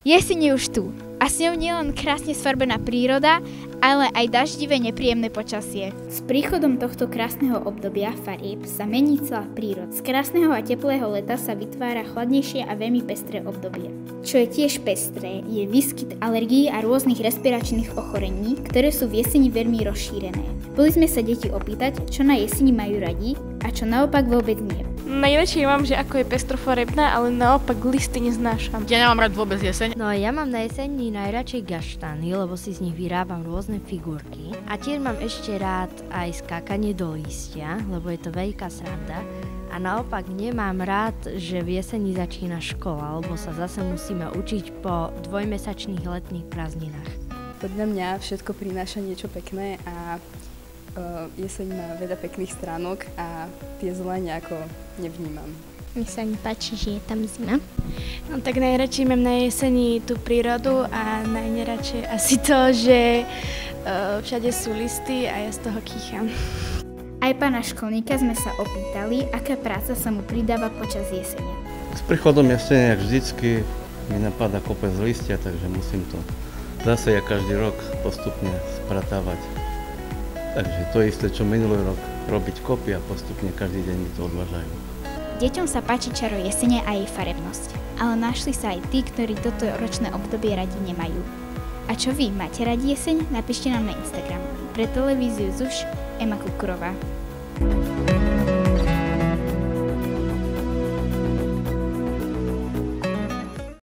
Jeseň je už tu a s ňou nielen krásne sfarbená príroda, ale aj daždivé nepríjemné počasie. S príchodom tohto krásneho obdobia farieb sa mení celá príroda. Z krásneho a teplého leta sa vytvára chladnejšie a veľmi pestré obdobie. Čo je tiež pestré, je výskyt alergií a rôznych respiračných ochorení, ktoré sú v jeseni veľmi rozšírené. Boli sme sa deti opýtať, čo na jeseni majú radi a čo naopak vôbec nie. Najradšej mám, že ako je pestrofarebná, ale naopak listy neznášam. Ja nemám rád vôbec jeseň. No ja mám na jeseni najradšej gaštany, lebo si z nich vyrábam rôzne figurky. A tiež mám ešte rád aj skákanie do lístia, lebo je to veľká sranda. A naopak nemám rád, že v jeseni začína škola, lebo sa zase musíme učiť po dvojmesačných letných prázdninách. Podľa mňa všetko prináša niečo pekné a jeseň má veľa pekných stránok a tie zlé nejako nevnímam. Mne sa nepáči, že je tam zima. No tak najradšej mám na jeseni tú prírodu a najneradšej asi to, že všade sú listy a ja z toho kýcham. Aj pána školníka sme sa opýtali, aká práca sa mu pridáva počas jesene. S príchodom jesene, jak vždycky, mi napadá kopec listia, takže musím to zase ja každý rok postupne spratávať. Takže to isté, čo minulý rok, robiť kopy a postupne každý deň mi to odvážajú. Deťom sa páči čaro jesene a jej farebnosť, ale našli sa aj tí, ktorí toto ročné obdobie radi nemajú. A čo vy, máte radi jeseň? Napíšte nám na Instagram. Pre televíziu ZUŠ, Ema Kukurová.